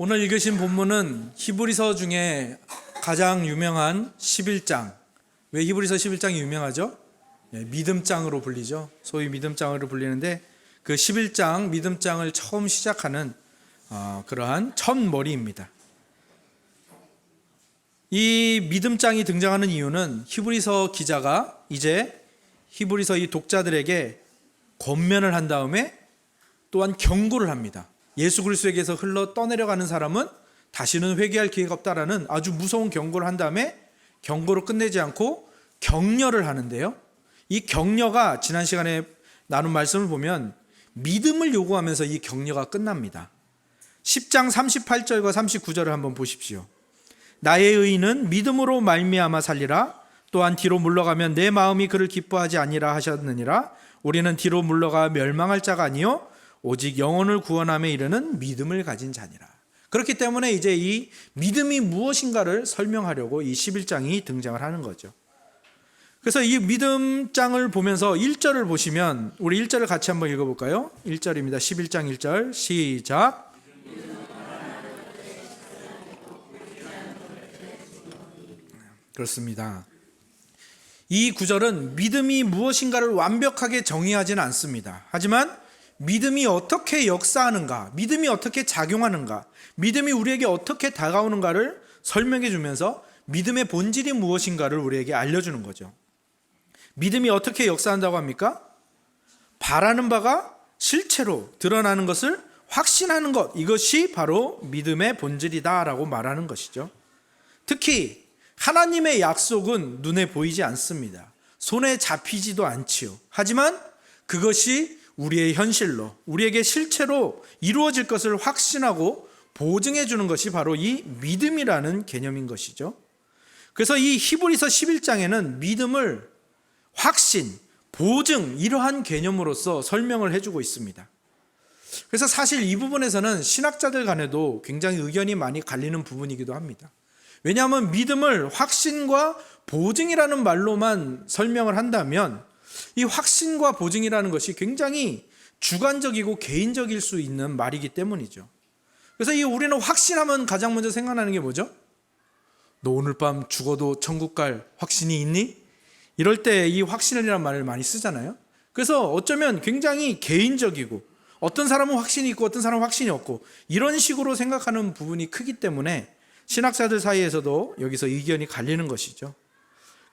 오늘 읽으신 본문은 히브리서 중에 가장 유명한 11장. 왜 히브리서 11장이 유명하죠? 믿음장으로 불리죠. 소위 믿음장으로 불리는데 그 11장 믿음장을 처음 시작하는 그러한 첫머리입니다. 이 믿음장이 등장하는 이유는 히브리서 기자가 이제 히브리서 이 독자들에게 권면을 한 다음에 또한 경고를 합니다. 예수 그리스도에게서 흘러 떠내려가는 사람은 다시는 회개할 기회가 없다라는 아주 무서운 경고를 한 다음에 경고로 끝내지 않고 격려를 하는데요. 이 격려가 지난 시간에 나눈 말씀을 보면 믿음을 요구하면서 이 격려가 끝납니다. 10장 38절과 39절을 한번 보십시오. 나의 의인은 믿음으로 말미암아 살리라. 또한 뒤로 물러가면 내 마음이 그를 기뻐하지 아니라 하셨느니라. 우리는 뒤로 물러가 멸망할 자가 아니요 오직 영혼을 구원함에 이르는 믿음을 가진 자니라. 그렇기 때문에 이제 이 믿음이 무엇인가를 설명하려고 이 11장이 등장을 하는 거죠. 그래서 이 믿음장을 보면서 1절을 보시면 우리 1절을 같이 한번 읽어볼까요? 1절입니다. 11장 1절 시작. 그렇습니다. 이 구절은 믿음이 무엇인가를 완벽하게 정의하지는 않습니다. 하지만 믿음이 어떻게 역사하는가, 믿음이 어떻게 작용하는가, 믿음이 우리에게 어떻게 다가오는가를 설명해 주면서 믿음의 본질이 무엇인가를 우리에게 알려주는 거죠. 믿음이 어떻게 역사한다고 합니까? 바라는 바가 실체로 드러나는 것을 확신하는 것, 이것이 바로 믿음의 본질이다라고 말하는 것이죠. 특히 하나님의 약속은 눈에 보이지 않습니다. 손에 잡히지도 않지요. 하지만 그것이 우리의 현실로, 우리에게 실체로 이루어질 것을 확신하고 보증해 주는 것이 바로 이 믿음이라는 개념인 것이죠. 그래서 이 히브리서 11장에는 믿음을 확신, 보증, 이러한 개념으로서 설명을 해주고 있습니다. 그래서 사실 이 부분에서는 신학자들 간에도 굉장히 의견이 많이 갈리는 부분이기도 합니다. 왜냐하면 믿음을 확신과 보증이라는 말로만 설명을 한다면 이 확신과 보증이라는 것이 굉장히 주관적이고 개인적일 수 있는 말이기 때문이죠. 그래서 우리는 확신하면 가장 먼저 생각나는 게 뭐죠? 너 오늘 밤 죽어도 천국 갈 확신이 있니? 이럴 때 이 확신이라는 말을 많이 쓰잖아요. 그래서 어쩌면 굉장히 개인적이고 어떤 사람은 확신이 있고 어떤 사람은 확신이 없고 이런 식으로 생각하는 부분이 크기 때문에 신학자들 사이에서도 여기서 의견이 갈리는 것이죠.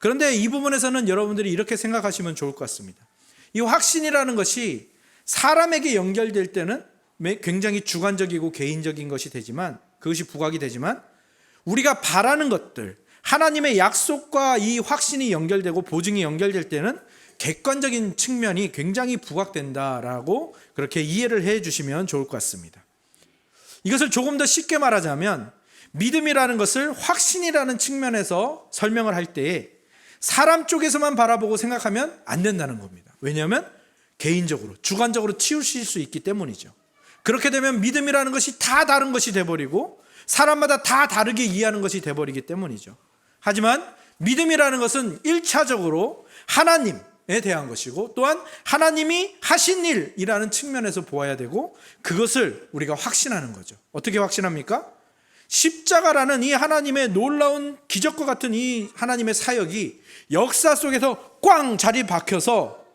그런데 이 부분에서는 여러분들이 이렇게 생각하시면 좋을 것 같습니다. 이 확신이라는 것이 사람에게 연결될 때는 굉장히 주관적이고 개인적인 것이 되지만 그것이 부각이 되지만 우리가 바라는 것들, 하나님의 약속과 이 확신이 연결되고 보증이 연결될 때는 객관적인 측면이 굉장히 부각된다라고 그렇게 이해를 해 주시면 좋을 것 같습니다. 이것을 조금 더 쉽게 말하자면 믿음이라는 것을 확신이라는 측면에서 설명을 할 때에 사람 쪽에서만 바라보고 생각하면 안 된다는 겁니다. 왜냐하면 개인적으로, 주관적으로 치우칠 수 있기 때문이죠. 그렇게 되면 믿음이라는 것이 다 다른 것이 돼버리고 사람마다 다 다르게 이해하는 것이 돼버리기 때문이죠. 하지만 믿음이라는 것은 1차적으로 하나님에 대한 것이고 또한 하나님이 하신 일이라는 측면에서 보아야 되고 그것을 우리가 확신하는 거죠. 어떻게 확신합니까? 십자가라는 이 하나님의 놀라운 기적과 같은 이 하나님의 사역이 역사 속에서 꽝 자리 박혀서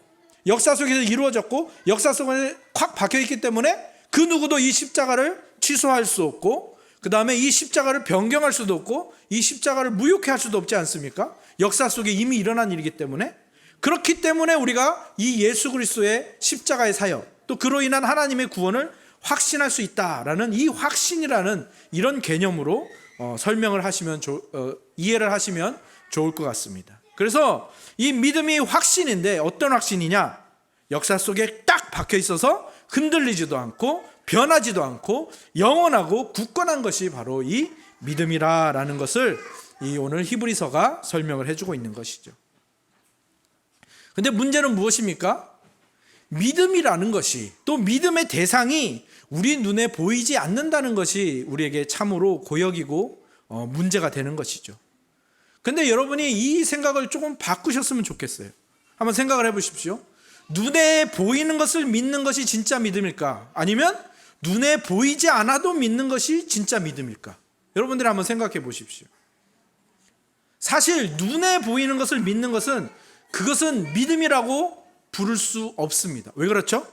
역사 속에서 이루어졌고 역사 속에 콱 박혀있기 때문에 그 누구도 이 십자가를 취소할 수 없고 그 다음에 이 십자가를 변경할 수도 없고 이 십자가를 무효케 할 수도 없지 않습니까? 역사 속에 이미 일어난 일이기 때문에 그렇기 때문에 우리가 이 예수 그리스도의 십자가의 사역 또 그로 인한 하나님의 구원을 확신할 수 있다라는 이 확신이라는 이런 개념으로 설명을 하시면 이해를 하시면 좋을 것 같습니다. 그래서 이 믿음이 확신인데 어떤 확신이냐? 역사 속에 딱 박혀 있어서 흔들리지도 않고 변하지도 않고 영원하고 굳건한 것이 바로 이 믿음이라는 것을 이 오늘 히브리서가 설명을 해주고 있는 것이죠. 근데 문제는 무엇입니까? 믿음이라는 것이 또 믿음의 대상이 우리 눈에 보이지 않는다는 것이 우리에게 참으로 고역이고 문제가 되는 것이죠. 근데 여러분이 이 생각을 조금 바꾸셨으면 좋겠어요. 한번 생각을 해보십시오. 눈에 보이는 것을 믿는 것이 진짜 믿음일까? 아니면 눈에 보이지 않아도 믿는 것이 진짜 믿음일까? 여러분들이 한번 생각해 보십시오. 사실 눈에 보이는 것을 믿는 것은 그것은 믿음이라고 부를 수 없습니다. 왜 그렇죠?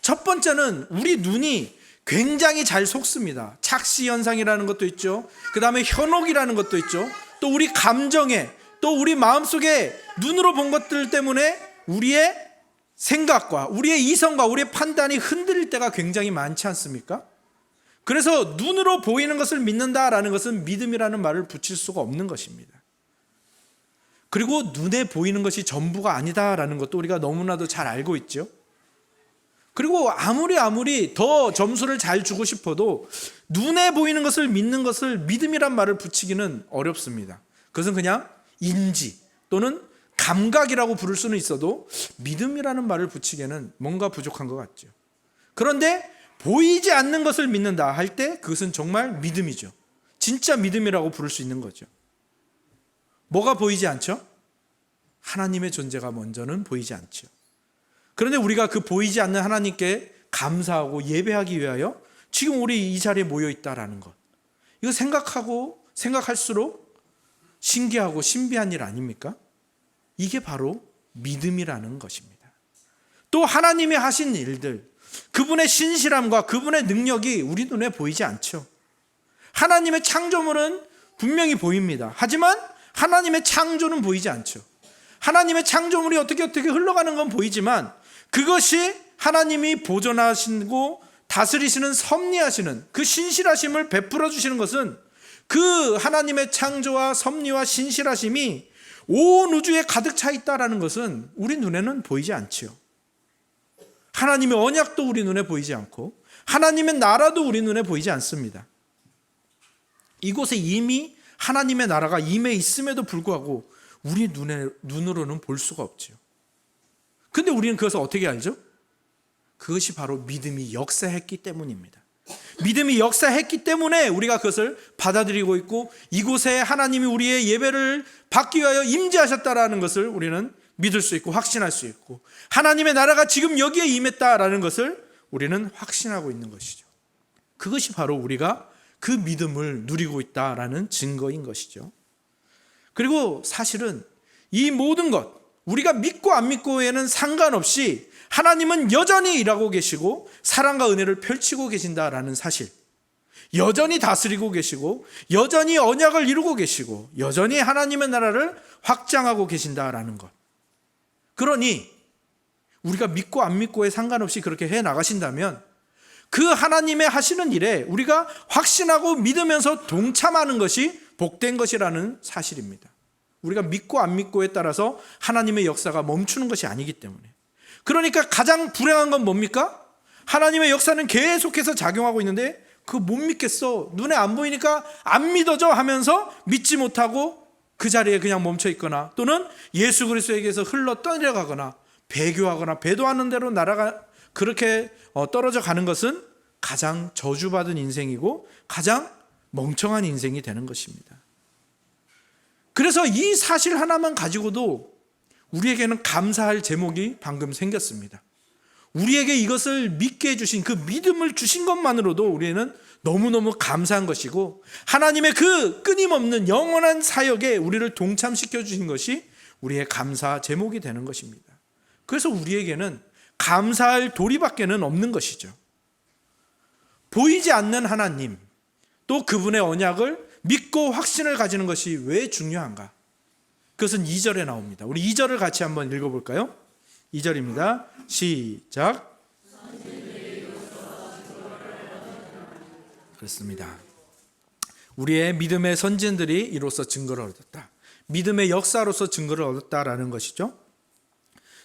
첫 번째는 우리 눈이 굉장히 잘 속습니다. 착시현상이라는 것도 있죠. 그 다음에 현혹이라는 것도 있죠. 또 우리 감정에, 또 우리 마음속에 눈으로 본 것들 때문에 우리의 생각과 우리의 이성과 우리의 판단이 흔들릴 때가 굉장히 많지 않습니까? 그래서 눈으로 보이는 것을 믿는다라는 것은 믿음이라는 말을 붙일 수가 없는 것입니다. 그리고 눈에 보이는 것이 전부가 아니다라는 것도 우리가 너무나도 잘 알고 있죠. 그리고 아무리 더 점수를 잘 주고 싶어도 눈에 보이는 것을 믿는 것을 믿음이란 말을 붙이기는 어렵습니다. 그것은 그냥 인지 또는 감각이라고 부를 수는 있어도 믿음이라는 말을 붙이기에는 뭔가 부족한 것 같죠. 그런데 보이지 않는 것을 믿는다 할 때 그것은 정말 믿음이죠. 진짜 믿음이라고 부를 수 있는 거죠. 뭐가 보이지 않죠? 하나님의 존재가 먼저는 보이지 않죠. 그런데 우리가 그 보이지 않는 하나님께 감사하고 예배하기 위하여 지금 우리 이 자리에 모여 있다라는 것, 이거 생각할수록 신기하고 신비한 일 아닙니까? 이게 바로 믿음이라는 것입니다. 또 하나님이 하신 일들, 그분의 신실함과 그분의 능력이 우리 눈에 보이지 않죠. 하나님의 창조물은 분명히 보입니다. 하지만 하나님의 창조는 보이지 않죠. 하나님의 창조물이 어떻게 흘러가는 건 보이지만 그것이 하나님이 보존하시고 다스리시는 섭리하시는 그 신실하심을 베풀어 주시는 것은 그 하나님의 창조와 섭리와 신실하심이 온 우주에 가득 차 있다라는 것은 우리 눈에는 보이지 않지요. 하나님의 언약도 우리 눈에 보이지 않고 하나님의 나라도 우리 눈에 보이지 않습니다. 이곳에 이미 하나님의 나라가 임해 있음에도 불구하고 우리 눈으로는 볼 수가 없죠. 근데 우리는 그것을 어떻게 알죠? 그것이 바로 믿음이 역사했기 때문입니다. 믿음이 역사했기 때문에 우리가 그것을 받아들이고 있고 이곳에 하나님이 우리의 예배를 받기 위하여 임재하셨다라는 것을 우리는 믿을 수 있고 확신할 수 있고 하나님의 나라가 지금 여기에 임했다라는 것을 우리는 확신하고 있는 것이죠. 그것이 바로 우리가 그 믿음을 누리고 있다라는 증거인 것이죠. 그리고 사실은 이 모든 것, 우리가 믿고 안 믿고에는 상관없이 하나님은 여전히 일하고 계시고 사랑과 은혜를 펼치고 계신다라는 사실, 여전히 다스리고 계시고 여전히 언약을 이루고 계시고 여전히 하나님의 나라를 확장하고 계신다라는 것. 그러니 우리가 믿고 안 믿고에 상관없이 그렇게 해 나가신다면 그 하나님의 하시는 일에 우리가 확신하고 믿으면서 동참하는 것이 복된 것이라는 사실입니다. 우리가 믿고 안 믿고에 따라서 하나님의 역사가 멈추는 것이 아니기 때문에. 그러니까 가장 불행한 건 뭡니까? 하나님의 역사는 계속해서 작용하고 있는데 그거 못 믿겠어, 눈에 안 보이니까 안 믿어져 하면서 믿지 못하고 그 자리에 그냥 멈춰 있거나 또는 예수 그리스도에게서 흘러 떠내려가거나 배교하거나 배도하는 대로 나라가 그렇게 떨어져 가는 것은 가장 저주받은 인생이고 가장 멍청한 인생이 되는 것입니다. 그래서 이 사실 하나만 가지고도 우리에게는 감사할 제목이 방금 생겼습니다. 우리에게 이것을 믿게 해주신 그 믿음을 주신 것만으로도 우리는 너무너무 감사한 것이고 하나님의 그 끊임없는 영원한 사역에 우리를 동참시켜 주신 것이 우리의 감사 제목이 되는 것입니다. 그래서 우리에게는 감사할 도리밖에는 없는 것이죠. 보이지 않는 하나님, 또 그분의 언약을 믿고 확신을 가지는 것이 왜 중요한가? 그것은 2절에 나옵니다. 우리 2절을 같이 한번 읽어볼까요? 2절입니다. 시작. 그렇습니다. 우리의 믿음의 선진들이 이로써 증거를 얻었다. 믿음의 역사로서 증거를 얻었다라는 것이죠.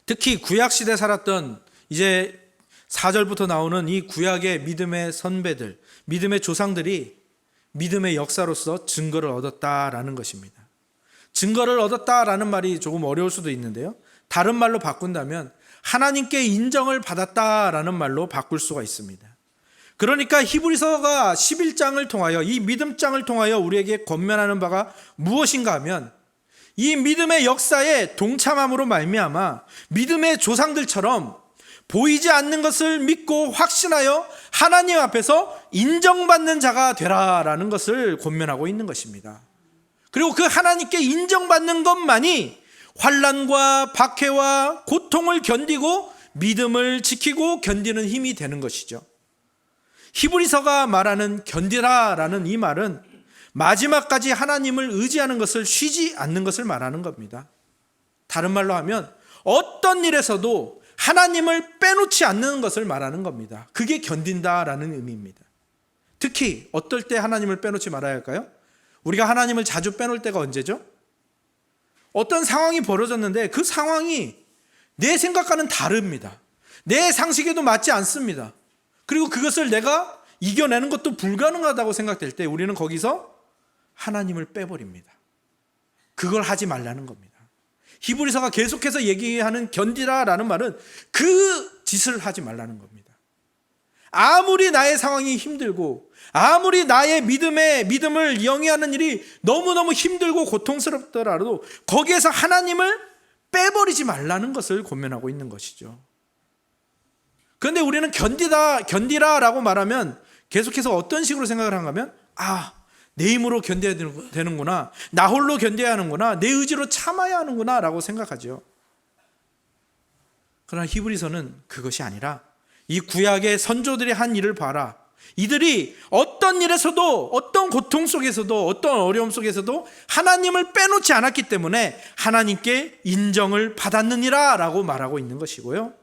특히 구약시대에 살았던 이제 4절부터 나오는 이 구약의 믿음의 선배들, 믿음의 조상들이 믿음의 역사로서 증거를 얻었다라는 것입니다. 증거를 얻었다라는 말이 조금 어려울 수도 있는데요. 다른 말로 바꾼다면 하나님께 인정을 받았다라는 말로 바꿀 수가 있습니다. 그러니까 히브리서가 11장을 통하여 이 믿음장을 통하여 우리에게 권면하는 바가 무엇인가 하면 이 믿음의 역사에 동참함으로 말미암아 믿음의 조상들처럼 보이지 않는 것을 믿고 확신하여 하나님 앞에서 인정받는 자가 되라라는 것을 권면하고 있는 것입니다. 그리고 그 하나님께 인정받는 것만이 환난과 박해와 고통을 견디고 믿음을 지키고 견디는 힘이 되는 것이죠. 히브리서가 말하는 견디라라는 이 말은 마지막까지 하나님을 의지하는 것을 쉬지 않는 것을 말하는 겁니다. 다른 말로 하면 어떤 일에서도 하나님을 빼놓지 않는 것을 말하는 겁니다. 그게 견딘다라는 의미입니다. 특히 어떨 때 하나님을 빼놓지 말아야 할까요? 우리가 하나님을 자주 빼놓을 때가 언제죠? 어떤 상황이 벌어졌는데 그 상황이 내 생각과는 다릅니다. 내 상식에도 맞지 않습니다. 그리고 그것을 내가 이겨내는 것도 불가능하다고 생각될 때 우리는 거기서 하나님을 빼버립니다. 그걸 하지 말라는 겁니다. 히브리서가 계속해서 얘기하는 견디라라는 말은 그 짓을 하지 말라는 겁니다. 아무리 나의 상황이 힘들고 아무리 나의 믿음을 영위하는 일이 너무너무 힘들고 고통스럽더라도 거기에서 하나님을 빼버리지 말라는 것을 권면하고 있는 것이죠. 그런데 우리는 견디라라고 말하면 계속해서 어떤 식으로 생각을 하는가 하면 내 힘으로 견뎌야 되는구나, 나 홀로 견뎌야 하는구나, 내 의지로 참아야 하는구나 라고 생각하죠. 그러나 히브리서는 그것이 아니라 이 구약의 선조들이 한 일을 봐라. 이들이 어떤 일에서도 어떤 고통 속에서도 어떤 어려움 속에서도 하나님을 빼놓지 않았기 때문에 하나님께 인정을 받았느니라 라고 말하고 있는 것이고요.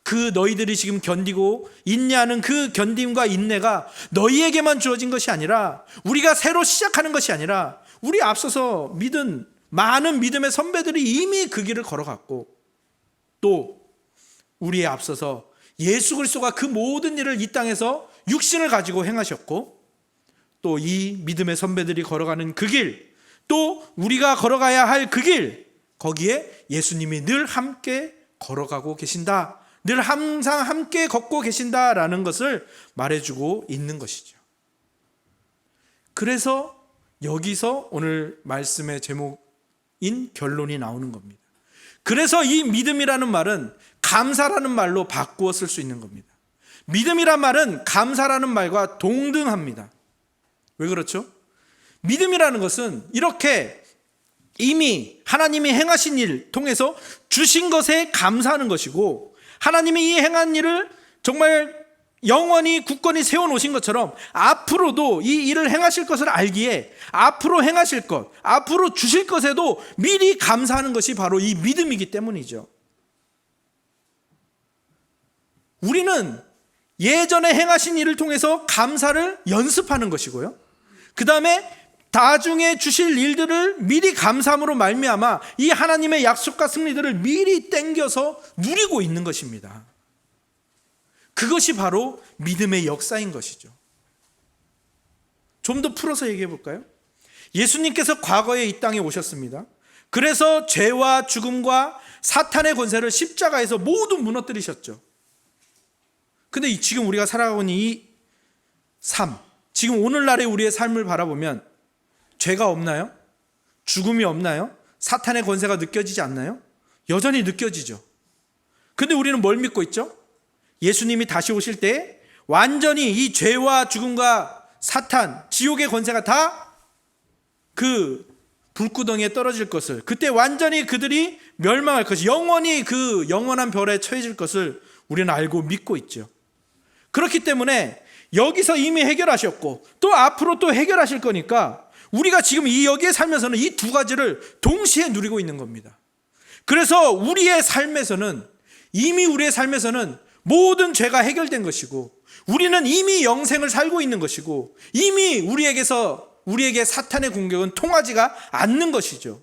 그 너희들이 지금 견디고 인내하는 그 견딤과 인내가 너희에게만 주어진 것이 아니라 우리가 새로 시작하는 것이 아니라 우리 앞서서 믿은 많은 믿음의 선배들이 이미 그 길을 걸어갔고 또 우리에 앞서서 예수 그리스도가 그 모든 일을 이 땅에서 육신을 가지고 행하셨고 또 이 믿음의 선배들이 걸어가는 그 길, 또 우리가 걸어가야 할 그 길, 거기에 예수님이 늘 함께 걸어가고 계신다, 늘 항상 함께 걷고 계신다라는 것을 말해주고 있는 것이죠. 그래서 여기서 오늘 말씀의 제목인 결론이 나오는 겁니다. 그래서 이 믿음이라는 말은 감사라는 말로 바꾸어 쓸 수 있는 겁니다. 믿음이란 말은 감사라는 말과 동등합니다. 왜 그렇죠? 믿음이라는 것은 이렇게 이미 하나님이 행하신 일 통해서 주신 것에 감사하는 것이고, 하나님이 이 행한 일을 정말 영원히 굳건히 세워놓으신 것처럼 앞으로도 이 일을 행하실 것을 알기에 앞으로 행하실 것, 앞으로 주실 것에도 미리 감사하는 것이 바로 이 믿음이기 때문이죠. 우리는 예전에 행하신 일을 통해서 감사를 연습하는 것이고요, 그 다음에 나중에 주실 일들을 미리 감사함으로 말미암아 이 하나님의 약속과 승리들을 미리 땡겨서 누리고 있는 것입니다. 그것이 바로 믿음의 역사인 것이죠. 좀 더 풀어서 얘기해 볼까요? 예수님께서 과거에 이 땅에 오셨습니다. 그래서 죄와 죽음과 사탄의 권세를 십자가에서 모두 무너뜨리셨죠. 근데 지금 우리가 살아가고 있는 이 삶, 지금 오늘날의 우리의 삶을 바라보면 죄가 없나요? 죽음이 없나요? 사탄의 권세가 느껴지지 않나요? 여전히 느껴지죠. 근데 우리는 뭘 믿고 있죠? 예수님이 다시 오실 때 완전히 이 죄와 죽음과 사탄, 지옥의 권세가 다 그 불구덩이에 떨어질 것을, 그때 완전히 그들이 멸망할 것을, 영원히 그 영원한 별에 처해질 것을 우리는 알고 믿고 있죠. 그렇기 때문에 여기서 이미 해결하셨고 또 앞으로 또 해결하실 거니까 우리가 지금 이 여기에 살면서는 이 두 가지를 동시에 누리고 있는 겁니다. 그래서 우리의 삶에서는 모든 죄가 해결된 것이고, 우리는 이미 영생을 살고 있는 것이고, 이미 우리에게 사탄의 공격은 통하지가 않는 것이죠.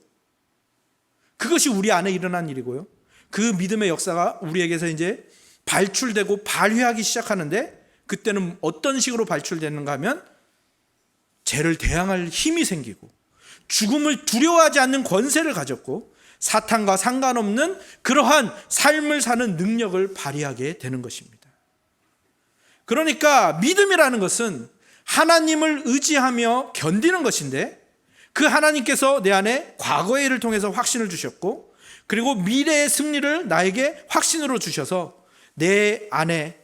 그것이 우리 안에 일어난 일이고요, 그 믿음의 역사가 우리에게서 이제 발출되고 발휘하기 시작하는데, 그때는 어떤 식으로 발출되는가 하면 죄를 대항할 힘이 생기고 죽음을 두려워하지 않는 권세를 가졌고 사탄과 상관없는 그러한 삶을 사는 능력을 발휘하게 되는 것입니다. 그러니까 믿음이라는 것은 하나님을 의지하며 견디는 것인데, 그 하나님께서 내 안에 과거의 일을 통해서 확신을 주셨고, 그리고 미래의 승리를 나에게 확신으로 주셔서 내 안에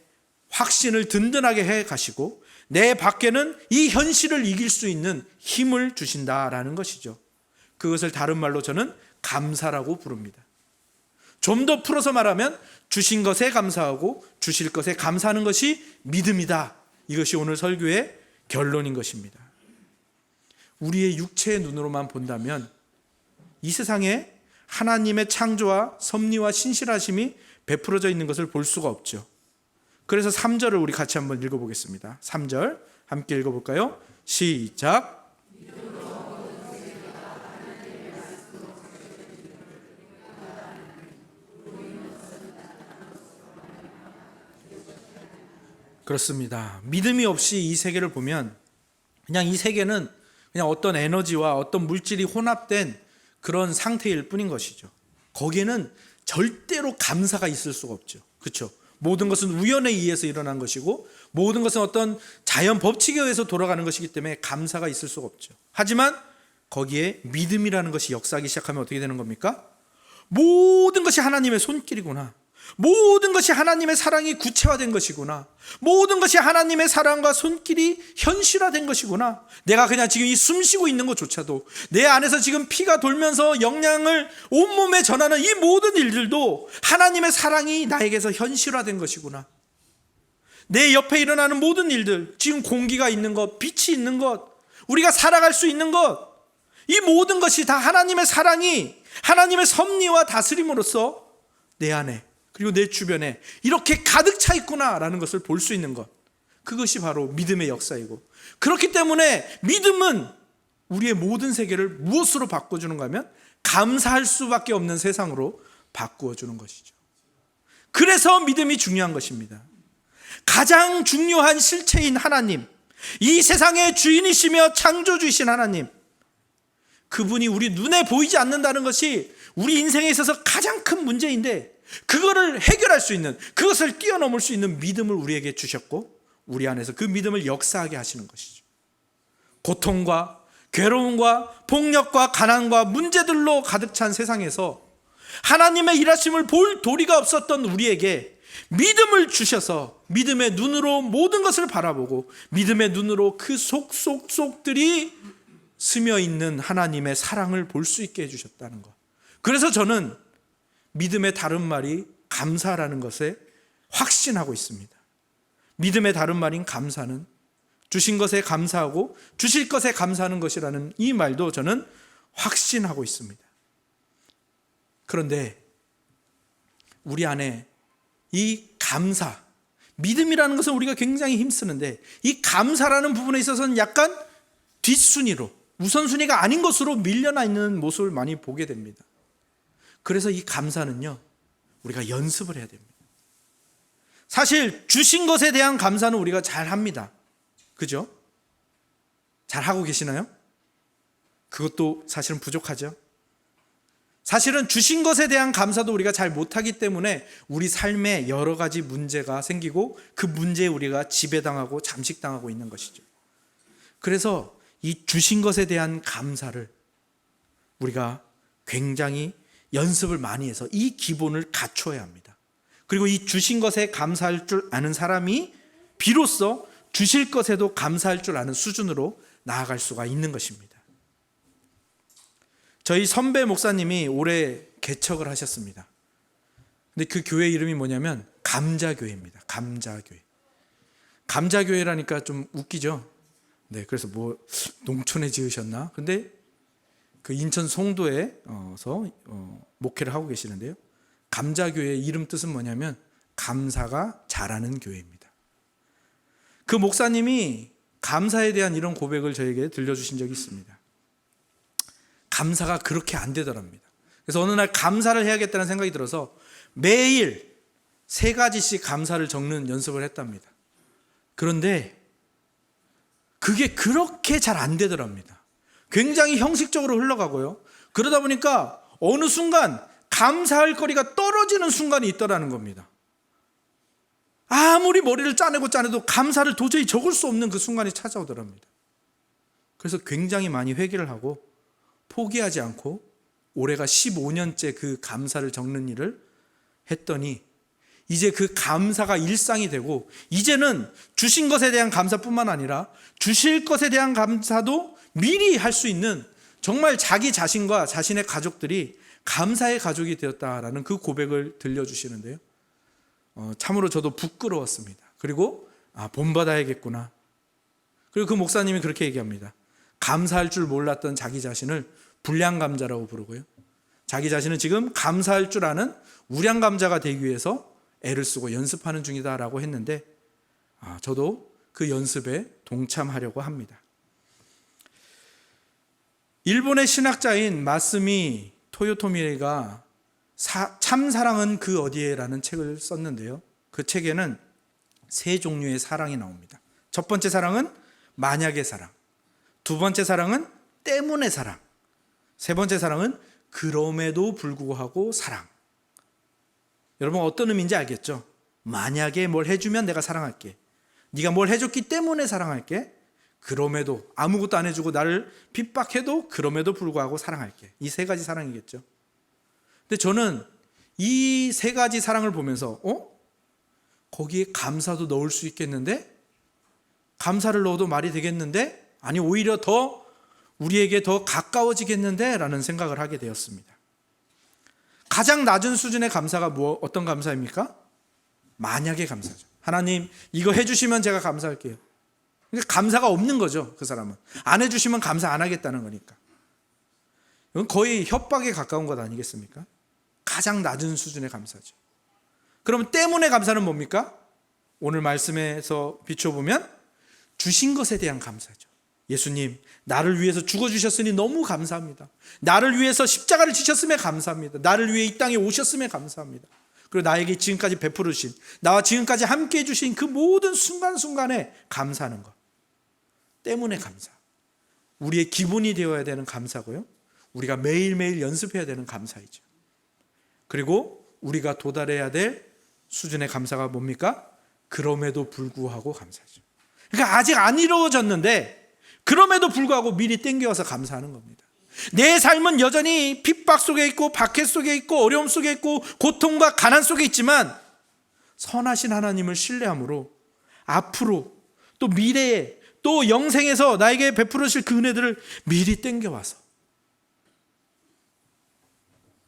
확신을 든든하게 해 가시고 내 밖에는 이 현실을 이길 수 있는 힘을 주신다라는 것이죠. 그것을 다른 말로 저는 감사라고 부릅니다. 좀 더 풀어서 말하면 주신 것에 감사하고 주실 것에 감사하는 것이 믿음이다. 이것이 오늘 설교의 결론인 것입니다. 우리의 육체의 눈으로만 본다면 이 세상에 하나님의 창조와 섭리와 신실하심이 베풀어져 있는 것을 볼 수가 없죠. 그래서 3절을 우리 같이 한번 읽어보겠습니다. 3절 함께 읽어볼까요? 시작. 그렇습니다. 믿음이 없이 이 세계를 보면 그냥 이 세계는 그냥 어떤 에너지와 어떤 물질이 혼합된 그런 상태일 뿐인 것이죠. 거기에는 절대로 감사가 있을 수가 없죠. 그렇죠? 모든 것은 우연에 의해서 일어난 것이고 모든 것은 어떤 자연 법칙에 의해서 돌아가는 것이기 때문에 감사가 있을 수가 없죠. 하지만 거기에 믿음이라는 것이 역사하기 시작하면 어떻게 되는 겁니까? 모든 것이 하나님의 손길이구나. 모든 것이 하나님의 사랑이 구체화된 것이구나. 모든 것이 하나님의 사랑과 손길이 현실화된 것이구나. 내가 그냥 지금 이 숨쉬고 있는 것조차도 내 안에서 지금 피가 돌면서 영양을 온몸에 전하는 이 모든 일들도 하나님의 사랑이 나에게서 현실화된 것이구나. 내 옆에 일어나는 모든 일들, 지금 공기가 있는 것, 빛이 있는 것, 우리가 살아갈 수 있는 것, 이 모든 것이 다 하나님의 사랑이 하나님의 섭리와 다스림으로써 내 안에 그리고 내 주변에 이렇게 가득 차 있구나라는 것을 볼 수 있는 것, 그것이 바로 믿음의 역사이고, 그렇기 때문에 믿음은 우리의 모든 세계를 무엇으로 바꿔주는가 하면 감사할 수밖에 없는 세상으로 바꾸어주는 것이죠. 그래서 믿음이 중요한 것입니다. 가장 중요한 실체인 하나님, 이 세상의 주인이시며 창조주이신 하나님, 그분이 우리 눈에 보이지 않는다는 것이 우리 인생에 있어서 가장 큰 문제인데, 그거를 해결할 수 있는, 그것을 뛰어넘을 수 있는 믿음을 우리에게 주셨고 우리 안에서 그 믿음을 역사하게 하시는 것이죠. 고통과 괴로움과 폭력과 가난과 문제들로 가득 찬 세상에서 하나님의 일하심을 볼 도리가 없었던 우리에게 믿음을 주셔서 믿음의 눈으로 모든 것을 바라보고 믿음의 눈으로 그 속들이 스며 있는 하나님의 사랑을 볼 수 있게 해주셨다는 것. 그래서 저는 믿음의 다른 말이 감사라는 것에 확신하고 있습니다. 믿음의 다른 말인 감사는 주신 것에 감사하고 주실 것에 감사하는 것이라는 이 말도 저는 확신하고 있습니다. 그런데 우리 안에 이 감사, 믿음이라는 것은 우리가 굉장히 힘쓰는데 이 감사라는 부분에 있어서는 약간 뒷순위로, 우선순위가 아닌 것으로 밀려나 있는 모습을 많이 보게 됩니다. 그래서 이 감사는요, 우리가 연습을 해야 됩니다. 사실 주신 것에 대한 감사는 우리가 잘 합니다. 그죠? 잘 하고 계시나요? 그것도 사실은 부족하죠. 사실은 주신 것에 대한 감사도 우리가 잘 못하기 때문에 우리 삶에 여러 가지 문제가 생기고 그 문제에 우리가 지배당하고 잠식당하고 있는 것이죠. 그래서 이 주신 것에 대한 감사를 우리가 굉장히 연습을 많이 해서 이 기본을 갖춰야 합니다. 그리고 이 주신 것에 감사할 줄 아는 사람이 비로소 주실 것에도 감사할 줄 아는 수준으로 나아갈 수가 있는 것입니다. 저희 선배 목사님이 올해 개척을 하셨습니다. 근데 그 교회 이름이 뭐냐면 감자교회입니다. 감자교회. 감자교회라니까 좀 웃기죠? 네, 그래서 뭐 농촌에 지으셨나? 근데 그 인천 송도에서 목회를 하고 계시는데요. 감자교회의 이름 뜻은 뭐냐면 감사가 자라는 교회입니다. 그 목사님이 감사에 대한 이런 고백을 저에게 들려주신 적이 있습니다. 감사가 그렇게 안 되더랍니다. 그래서 어느 날 감사를 해야겠다는 생각이 들어서 매일 3가지씩 감사를 적는 연습을 했답니다. 그런데 그게 그렇게 잘 안 되더랍니다. 굉장히 형식적으로 흘러가고요. 그러다 보니까 어느 순간 감사할 거리가 떨어지는 순간이 있더라는 겁니다. 아무리 머리를 짜내도 감사를 도저히 적을 수 없는 그 순간이 찾아오더랍니다. 그래서 굉장히 많이 회개를 하고 포기하지 않고 올해가 15년째 그 감사를 적는 일을 했더니 이제 그 감사가 일상이 되고, 이제는 주신 것에 대한 감사뿐만 아니라 주실 것에 대한 감사도 미리 할 수 있는, 정말 자기 자신과 자신의 가족들이 감사의 가족이 되었다라는 그 고백을 들려주시는데요. 참으로 저도 부끄러웠습니다. 그리고 본받아야겠구나. 그리고 그 목사님이 그렇게 얘기합니다. 감사할 줄 몰랐던 자기 자신을 불량감자라고 부르고요. 자기 자신은 지금 감사할 줄 아는 우량감자가 되기 위해서 애를 쓰고 연습하는 중이다라고 했는데, 저도 그 연습에 동참하려고 합니다. 일본의 신학자인 마스미 토요토미가 참사랑은 그 어디에라는 책을 썼는데요. 그 책에는 세 종류의 사랑이 나옵니다. 첫 번째 사랑은 만약의 사랑, 두 번째 사랑은 때문에 사랑, 세 번째 사랑은 그럼에도 불구하고 사랑. 여러분 어떤 의미인지 알겠죠? 만약에 뭘 해주면 내가 사랑할게, 네가 뭘 해줬기 때문에 사랑할게, 그럼에도 아무것도 안 해주고 나를 핍박해도 그럼에도 불구하고 사랑할게. 이 세 가지 사랑이겠죠. 근데 저는 이 세 가지 사랑을 보면서 거기에 감사도 넣을 수 있겠는데? 감사를 넣어도 말이 되겠는데? 아니 오히려 더 우리에게 더 가까워지겠는데? 라는 생각을 하게 되었습니다. 가장 낮은 수준의 감사가 어떤 감사입니까? 만약의 감사죠. 하나님 이거 해주시면 제가 감사할게요. 그러니까 감사가 없는 거죠. 그 사람은 안 해주시면 감사 안 하겠다는 거니까. 이건 거의 협박에 가까운 것 아니겠습니까? 가장 낮은 수준의 감사죠. 그럼 때문에 감사는 뭡니까? 오늘 말씀에서 비춰보면 주신 것에 대한 감사죠. 예수님 나를 위해서 죽어주셨으니 너무 감사합니다. 나를 위해서 십자가를 지셨음에 감사합니다. 나를 위해 이 땅에 오셨음에 감사합니다. 그리고 나에게 지금까지 베푸르신, 나와 지금까지 함께 해주신 그 모든 순간순간에 감사하는 것 때문에 감사. 우리의 기본이 되어야 되는 감사고요, 우리가 매일매일 연습해야 되는 감사이죠. 그리고 우리가 도달해야 될 수준의 감사가 뭡니까? 그럼에도 불구하고 감사죠. 그러니까 아직 안 이루어졌는데 그럼에도 불구하고 미리 땡겨와서 감사하는 겁니다. 내 삶은 여전히 핍박 속에 있고 박해 속에 있고 어려움 속에 있고 고통과 가난 속에 있지만 선하신 하나님을 신뢰함으로 앞으로 또 미래에 또 영생에서 나에게 베풀으실 그 은혜들을 미리 땡겨와서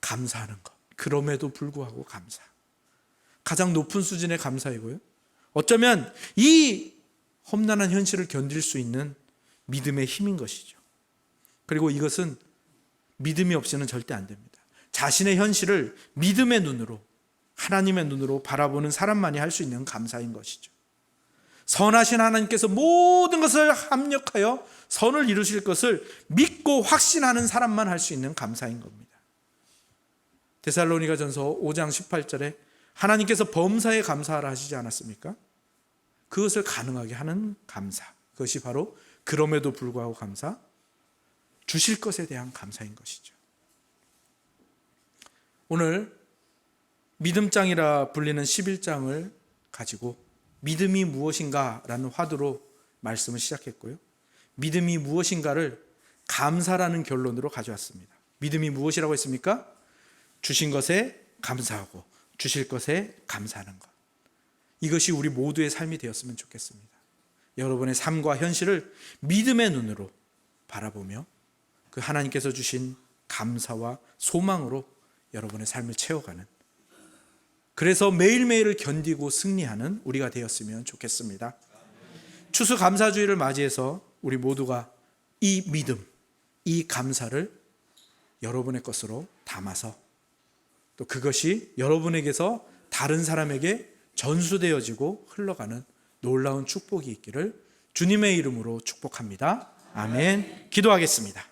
감사하는 것. 그럼에도 불구하고 감사. 가장 높은 수준의 감사이고요, 어쩌면 이 험난한 현실을 견딜 수 있는 믿음의 힘인 것이죠. 그리고 이것은 믿음이 없이는 절대 안 됩니다. 자신의 현실을 믿음의 눈으로, 하나님의 눈으로 바라보는 사람만이 할 수 있는 감사인 것이죠. 선하신 하나님께서 모든 것을 합력하여 선을 이루실 것을 믿고 확신하는 사람만 할 수 있는 감사인 겁니다. 데살로니가전서 5장 18절에 하나님께서 범사에 감사하라 하시지 않았습니까? 그것을 가능하게 하는 감사, 그것이 바로 그럼에도 불구하고 감사, 주실 것에 대한 감사인 것이죠. 오늘 믿음장이라 불리는 11장을 가지고 믿음이 무엇인가 라는 화두로 말씀을 시작했고요, 믿음이 무엇인가를 감사라는 결론으로 가져왔습니다. 믿음이 무엇이라고 했습니까? 주신 것에 감사하고 주실 것에 감사하는 것. 이것이 우리 모두의 삶이 되었으면 좋겠습니다. 여러분의 삶과 현실을 믿음의 눈으로 바라보며 그 하나님께서 주신 감사와 소망으로 여러분의 삶을 채워가는, 그래서 매일매일을 견디고 승리하는 우리가 되었으면 좋겠습니다. 추수감사주의를 맞이해서 우리 모두가 이 믿음, 이 감사를 여러분의 것으로 담아서 또 그것이 여러분에게서 다른 사람에게 전수되어지고 흘러가는 놀라운 축복이 있기를 주님의 이름으로 축복합니다. 아멘. 기도하겠습니다.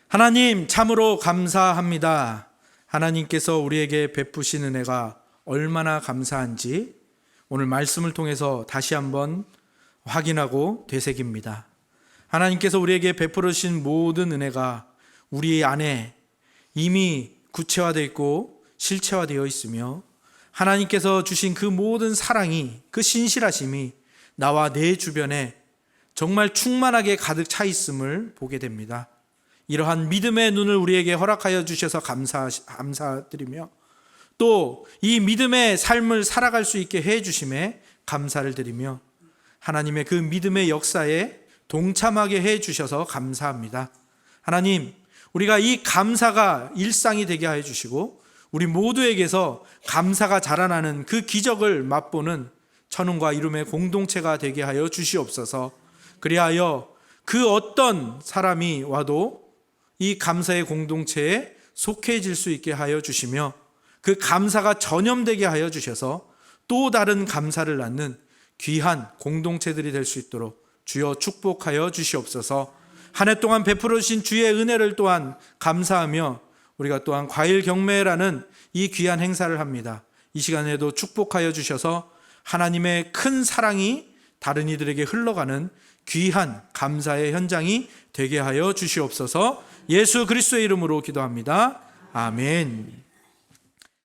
하나님 참으로 감사합니다. 하나님께서 우리에게 베푸신 은혜가 얼마나 감사한지 오늘 말씀을 통해서 다시 한번 확인하고 되새깁니다. 하나님께서 우리에게 베풀으신 모든 은혜가 우리 안에 이미 구체화되어 있고 실체화되어 있으며 하나님께서 주신 그 모든 사랑이, 그 신실하심이 나와 내 주변에 정말 충만하게 가득 차 있음을 보게 됩니다. 이러한 믿음의 눈을 우리에게 허락하여 주셔서 감사드리며 또 이 믿음의 삶을 살아갈 수 있게 해 주심에 감사를 드리며 하나님의 그 믿음의 역사에 동참하게 해 주셔서 감사합니다. 하나님, 우리가 이 감사가 일상이 되게 하여 주시고 우리 모두에게서 감사가 자라나는 그 기적을 맛보는 천운과 이룸의 공동체가 되게 하여 주시옵소서. 그리하여 그 어떤 사람이 와도 이 감사의 공동체에 속해질 수 있게 하여 주시며 그 감사가 전염되게 하여 주셔서 또 다른 감사를 낳는 귀한 공동체들이 될 수 있도록 주여 축복하여 주시옵소서. 한 해 동안 베풀어 주신 주의 은혜를 또한 감사하며 우리가 또한 과일 경매라는 이 귀한 행사를 합니다. 이 시간에도 축복하여 주셔서 하나님의 큰 사랑이 다른 이들에게 흘러가는 귀한 감사의 현장이 되게 하여 주시옵소서. 예수 그리스도의 이름으로 기도합니다. 아멘.